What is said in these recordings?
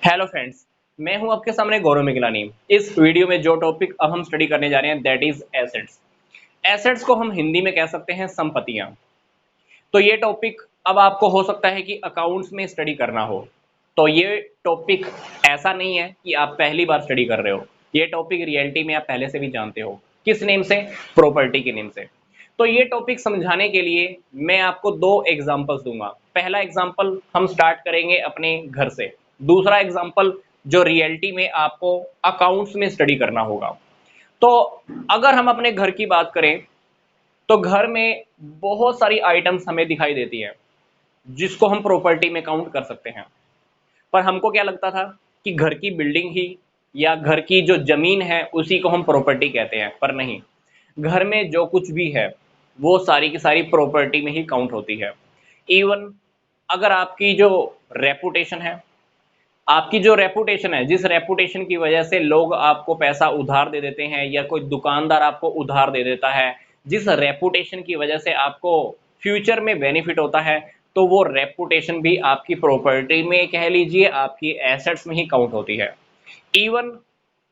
Hello friends, मैं हूं आपके सामने गौरव मिगलानी। इस वीडियो में जो टॉपिक अब हम स्टडी करने जा रहे हैं दैट इज एसेट्स। एसेट्स को हम हिंदी में कह सकते हैं संपत्तियां। तो ये टॉपिक अब आपको हो सकता है कि अकाउंट्स में स्टडी करना हो। तो ये टॉपिक ऐसा नहीं है कि आप पहली बार स्टडी कर रहे हो, ये टॉपिक रियलिटी में आप पहले से भी जानते हो। किस नेम से? प्रॉपर्टी के नेम से। तो ये टॉपिक समझाने के लिए मैं आपको दो एग्जांपल्स दूंगा। पहला एग्जांपल हम स्टार्ट करेंगे अपने घर से, दूसरा एग्जांपल जो रियलिटी में आपको अकाउंट्स में स्टडी करना होगा। तो अगर हम अपने घर की बात करें तो घर में बहुत सारी आइटम्स हमें दिखाई देती है जिसको हम प्रॉपर्टी में काउंट कर सकते हैं। पर हमको क्या लगता था कि घर की बिल्डिंग ही या घर की जो जमीन है उसी को हम प्रॉपर्टी कहते हैं, पर नहीं। घर में जो कुछ भी है वो सारी की सारी प्रॉपर्टी में ही काउंट होती है। इवन अगर आपकी जो रेपुटेशन है, जिस रेपुटेशन की वजह से लोग आपको पैसा उधार दे देते हैं या कोई दुकानदार आपको उधार दे देता है, जिस रेपुटेशन की वजह से आपको फ्यूचर में बेनिफिट होता है, तो वो रेपुटेशन भी आपकी प्रॉपर्टी में कह लीजिए, आपकी एसेट्स में ही काउंट होती है। इवन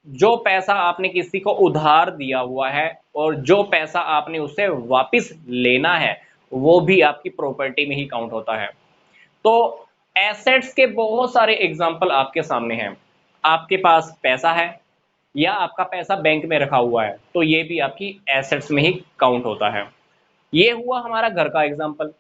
जो पैसा आपने किसी को उधार दिया हुआ है और जो पैसा आपने उससे वापस लेना है वो भी आपकी प्रॉपर्टी में ही काउंट होता है। तो एसेट्स के बहुत सारे एग्जाम्पल आपके सामने हैं। आपके पास पैसा है या आपका पैसा बैंक में रखा हुआ है तो ये भी आपकी एसेट्स में ही काउंट होता है। ये हुआ हमारा घर का एग्जाम्पल।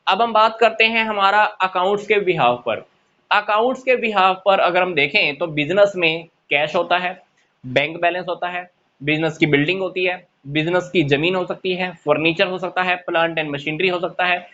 अब हम बात करते हैं हमारा अकाउंट्स के बिहाफ पर। अकाउंट्स के बिहाफ पर अगर हम देखें तो बिजनेस में कैश होता है, बैंक बैलेंस होता है, बिजनेस की बिल्डिंग होती है, बिजनेस की जमीन हो सकती है, फर्नीचर हो सकता है, प्लांट एंड मशीनरी हो सकता है।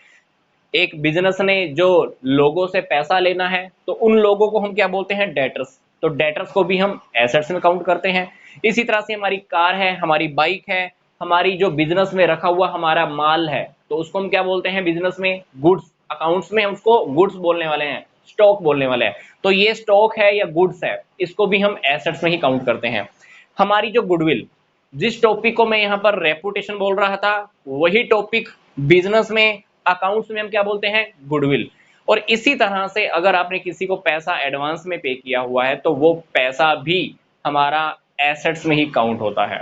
एक बिजनेस ने जो लोगों से पैसा लेना है तो उन लोगों को हम क्या बोलते हैं? डेटर्स। तो डेटर्स को भी हम एसेट्स में काउंट करते हैं। इसी तरह से हमारी कार है, हमारी बाइक है, हमारी जो बिजनेस में रखा हुआ हमारा माल है तो उसको हम क्या बोलते हैं बिजनेस में? गुड्स। अकाउंट्स में हम उसको गुड्स बोलने वाले हैं, स्टॉक बोलने वाले हैं। तो ये स्टॉक है या गुड्स है, इसको भी हम एसेट्स में ही काउंट करते हैं। हमारी जो गुडविल, जिस टॉपिक को मैं यहाँ पर रेपुटेशन बोल रहा था, वही टॉपिक बिजनेस में, अकाउंट्स में हम क्या बोलते हैं? गुडविल। और इसी तरह से अगर आपने किसी को पैसा एडवांस में पे किया हुआ है तो वो पैसा भी हमारा एसेट्स में ही काउंट होता है।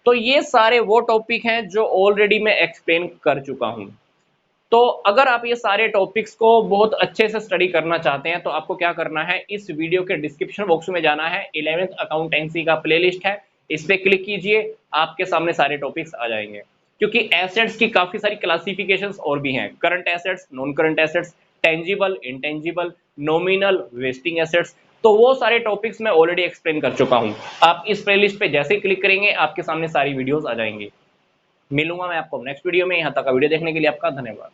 तो ये सारे वो टॉपिक हैं जो ऑलरेडी मैं एक्सप्लेन कर चुका हूं। तो अगर आप ये सारे टॉपिक्स को बहुत अच्छे से स्टडी करना चाहते हैं तो आपको क्या करना है, इस वीडियो के डिस्क्रिप्शन बॉक्स में जाना है। 11th अकाउंटेंसी का प्लेलिस्ट है, इस पे क्लिक कीजिए, आपके सामने सारे टॉपिक्स आ जाएंगे। क्योंकि एसेट्स की काफी सारी क्लासिफिकेशंस और भी हैं। Current assets, non current assets, tangible, intangible, nominal, wasting assets, तो वो सारे टॉपिक्स मैं ऑलरेडी एक्सप्लेन कर चुका हूं। आप इस प्लेलिस्ट पे जैसे ही क्लिक करेंगे आपके सामने सारी वीडियोस आ जाएंगी। मिलूंगा मैं आपको नेक्स्ट वीडियो में। यहां तक का वीडियो देखने के लिए आपका धन्यवाद।